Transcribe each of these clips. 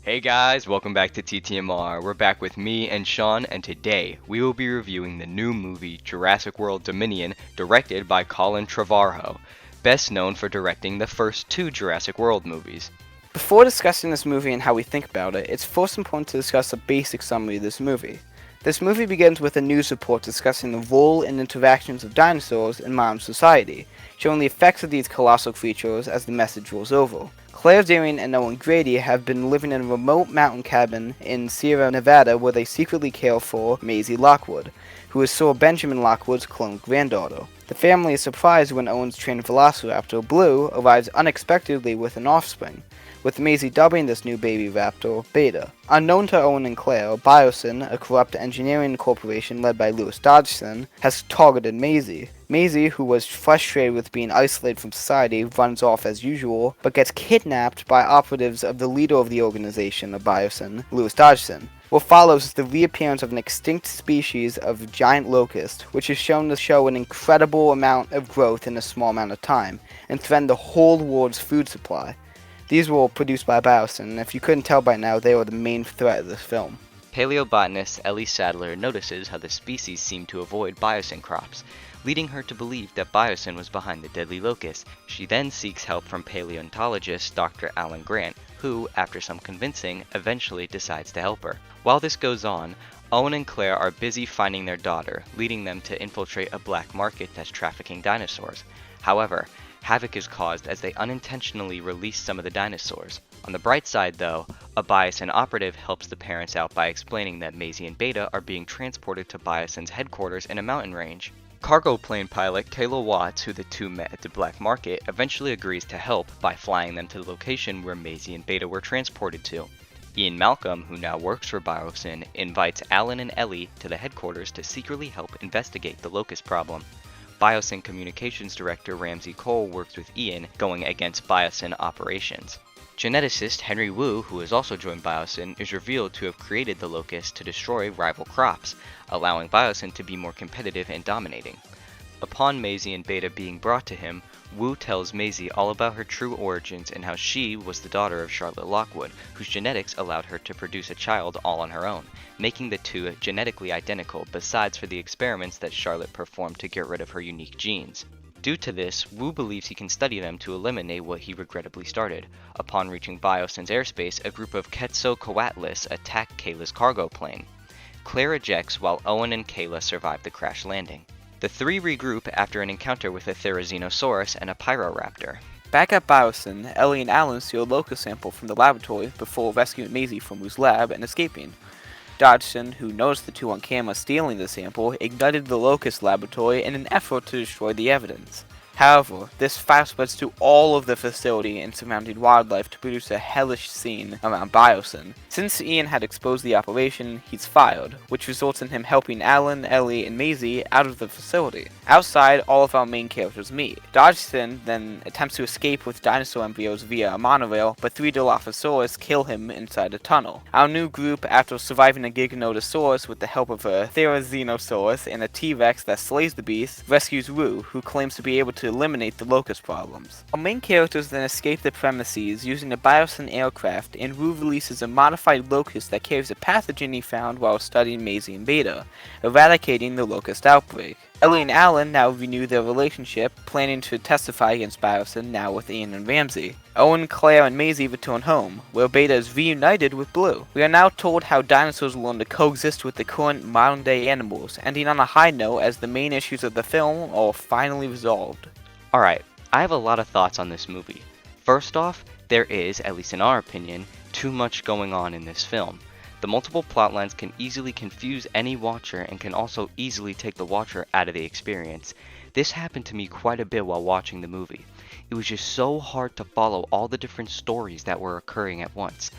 Hey guys, welcome back to TTMR. We're back with me and Sean, and today we will be reviewing the new movie Jurassic World Dominion, directed by Colin Trevorrow, best known for directing the first two Jurassic World movies. Before discussing this movie and how we think about it, it's first important to discuss a basic summary of this movie. This movie begins with a news report discussing the role and interactions of dinosaurs in modern society, showing the effects of these colossal creatures as the message rolls over. Claire Deering and Owen Grady have been living in a remote mountain cabin in Sierra Nevada where they secretly care for Maisie Lockwood, who is Sir Benjamin Lockwood's clone granddaughter. The family is surprised when Owen's trained velociraptor, Blue, arrives unexpectedly with an offspring, with Maisie dubbing this new baby raptor Beta. Unknown to Owen and Claire, Biosyn, a corrupt engineering corporation led by Louis Dodgson, has targeted Maisie. Maisie, who was frustrated with being isolated from society, runs off as usual, but gets kidnapped by operatives of the leader of the organization of Biosyn, Louis Dodgson. What follows is the reappearance of an extinct species of giant locust, which is shown to show an incredible amount of growth in a small amount of time, and threaten the whole world's food supply. These were all produced by Biosyn, and if you couldn't tell by now, they were the main threat of this film. Paleobotanist Ellie Sadler notices how the species seem to avoid biosyn crops, leading her to believe that biosyn was behind the deadly locust. She then seeks help from paleontologist Dr. Alan Grant, who, after some convincing, eventually decides to help her. While this goes on, Owen and Claire are busy finding their daughter, leading them to infiltrate a black market that's trafficking dinosaurs. However, havoc is caused as they unintentionally release some of the dinosaurs. On the bright side, though, a Biosyn operative helps the parents out by explaining that Maisie and Beta are being transported to Biosyn's headquarters in a mountain range. Cargo plane pilot Kayla Watts, who the two met at the black market, eventually agrees to help by flying them to the location where Maisie and Beta were transported to. Ian Malcolm, who now works for Biosyn, invites Alan and Ellie to the headquarters to secretly help investigate the locust problem. Biosyn Communications Director Ramsey Cole works with Ian, going against Biosyn operations. Geneticist Henry Wu, who has also joined Biosyn, is revealed to have created the locust to destroy rival crops, allowing Biosyn to be more competitive and dominating. Upon Maisie and Beta being brought to him, Wu tells Maisie all about her true origins and how she was the daughter of Charlotte Lockwood, whose genetics allowed her to produce a child all on her own, making the two genetically identical besides for the experiments that Charlotte performed to get rid of her unique genes. Due to this, Wu believes he can study them to eliminate what he regrettably started. Upon reaching Biosyn's airspace, a group of Quetzalcoatlists attack Kayla's cargo plane. Claire ejects while Owen and Kayla survive the crash landing. The three regroup after an encounter with a Therizinosaurus and a Pyroraptor. Back at Biosyn, Ellie and Alan steal a locust sample from the laboratory before rescuing Maisie from Wu's lab and escaping. Dodgson, who noticed the two on camera stealing the sample, ignited the locust laboratory in an effort to destroy the evidence. However, this fire spreads to all of the facility and surrounding wildlife to produce a hellish scene around Biosyn. Since Ian had exposed the operation, he's fired, which results in him helping Alan, Ellie, and Maisie out of the facility. Outside, all of our main characters meet. Dodgson then attempts to escape with dinosaur embryos via a monorail, but three Dilophosaurus kill him inside a tunnel. Our new group, after surviving a Giganotosaurus with the help of a Therizinosaurus and a T-Rex that slays the beast, rescues Wu, who claims to be able to eliminate the locust problems. Our main characters then escape the premises using a Biosyn aircraft, and Wu releases a modified locust that carries a pathogen he found while studying Maisie and Beta, eradicating the locust outbreak. Ellie and Alan now renew their relationship, planning to testify against Biosyn, now with Ian and Ramsey. Owen, Claire, and Maisie return home, where Beta is reunited with Blue. We are now told how dinosaurs learn to coexist with the current modern-day animals, ending on a high note as the main issues of the film are finally resolved. Alright, I have a lot of thoughts on this movie. First off, there is, at least in our opinion, too much going on in this film. The multiple plotlines can easily confuse any watcher and can also easily take the watcher out of the experience. This happened to me quite a bit while watching the movie. It was just so hard to follow all the different stories that were occurring at once.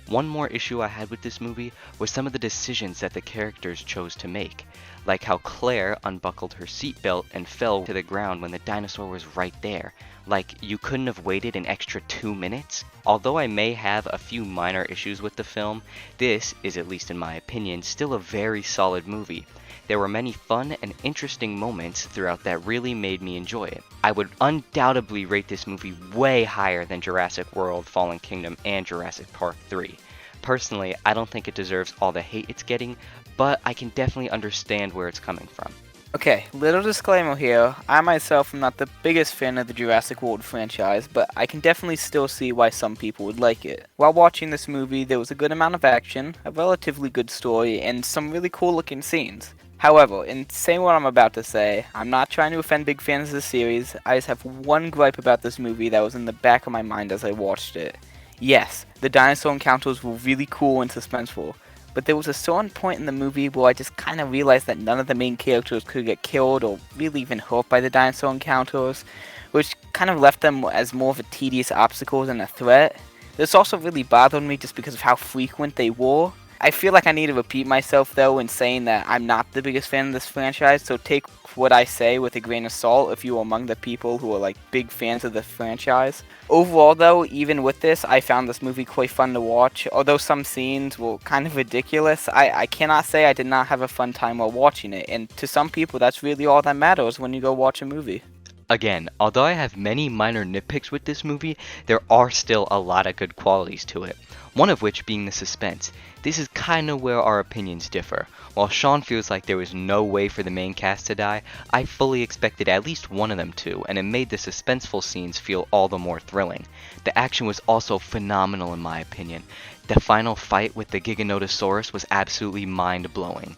One more issue I had with this movie was some of the decisions that the characters chose to make, like how Claire unbuckled her seatbelt and fell to the ground when the dinosaur was right there. Like, you couldn't have waited an extra 2 minutes? Although I may have a few minor issues with the film, this is, at least in my opinion, still a very solid movie. There were many fun and interesting moments throughout that really made me enjoy it. I would undoubtedly rate this movie way higher than Jurassic World, Fallen Kingdom, and Jurassic Park 3. Personally, I don't think it deserves all the hate it's getting, but I can definitely understand where it's coming from. Okay, little disclaimer here. I myself am not the biggest fan of the Jurassic World franchise, but I can definitely still see why some people would like it. While watching this movie, there was a good amount of action, a relatively good story, and some really cool looking scenes. However, in saying what I'm about to say, I'm not trying to offend big fans of the series. I just have one gripe about this movie that was in the back of my mind as I watched it. Yes, the dinosaur encounters were really cool and suspenseful, but there was a certain point in the movie where I just kind of realized that none of the main characters could get killed or really even hurt by the dinosaur encounters, which kind of left them as more of a tedious obstacle than a threat. This also really bothered me just because of how frequent they were. I feel like I need to repeat myself though in saying that I'm not the biggest fan of this franchise, so take what I say with a grain of salt if you are among the people who are like big fans of the franchise. Overall though, even with this, I found this movie quite fun to watch. Although some scenes were kind of ridiculous, I cannot say I did not have a fun time while watching it, and to some people that's really all that matters when you go watch a movie. Again, although I have many minor nitpicks with this movie, there are still a lot of good qualities to it. One of which being the suspense. This is kinda where our opinions differ. While Sean feels like there was no way for the main cast to die, I fully expected at least one of them to, and it made the suspenseful scenes feel all the more thrilling. The action was also phenomenal in my opinion. The final fight with the Giganotosaurus was absolutely mind-blowing.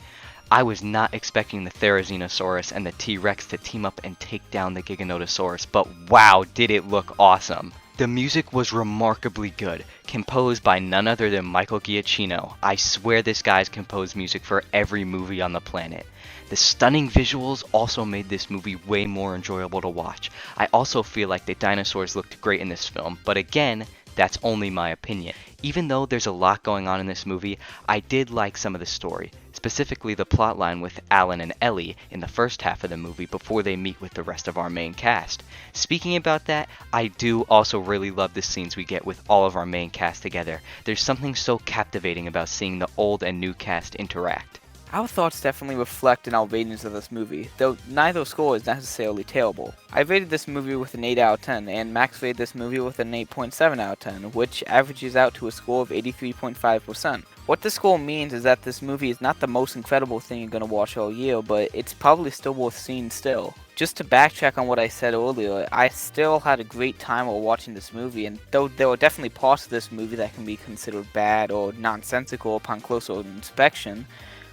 I was not expecting the Therizinosaurus and the T-Rex to team up and take down the Giganotosaurus, but wow, did it look awesome. The music was remarkably good, composed by none other than Michael Giacchino. I swear this guy's composed music for every movie on the planet. The stunning visuals also made this movie way more enjoyable to watch. I also feel like the dinosaurs looked great in this film, but again, that's only my opinion. Even though there's a lot going on in this movie, I did like some of the story, specifically the plotline with Alan and Ellie in the first half of the movie before they meet with the rest of our main cast. Speaking about that, I do also really love the scenes we get with all of our main cast together. There's something so captivating about seeing the old and new cast interact. Our thoughts definitely reflect in our ratings of this movie, though neither score is necessarily terrible. I rated this movie with an 8 out of 10, and Max rated this movie with an 8.7 out of 10, which averages out to a score of 83.5%. What this score means is that this movie is not the most incredible thing you're going to watch all year, but it's probably still worth seeing still. Just to backtrack on what I said earlier, I still had a great time while watching this movie, and though there are definitely parts of this movie that can be considered bad or nonsensical upon closer inspection,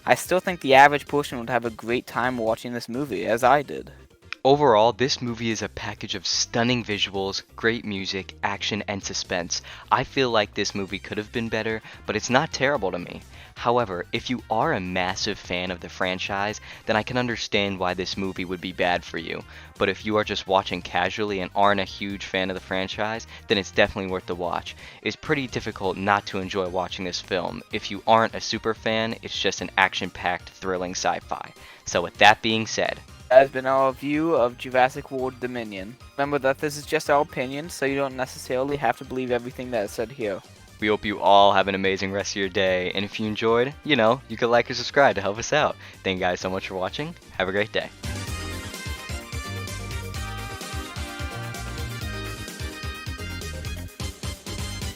I still think the average person would have a great time watching this movie, as I did. Overall, this movie is a package of stunning visuals, great music, action, and suspense. I feel like this movie could have been better, but it's not terrible to me. However, if you are a massive fan of the franchise, then I can understand why this movie would be bad for you. But if you are just watching casually and aren't a huge fan of the franchise, then it's definitely worth the watch. It's pretty difficult not to enjoy watching this film. If you aren't a super fan, it's just an action-packed, thrilling sci-fi. So with that being said, That has been our view of Jurassic World Dominion. Remember that this is just our opinion, so you don't necessarily have to believe everything that is said here. we hope you all have an amazing rest of your day, and if you enjoyed, you could like or subscribe to help us out. Thank you guys so much for watching. Have a great day.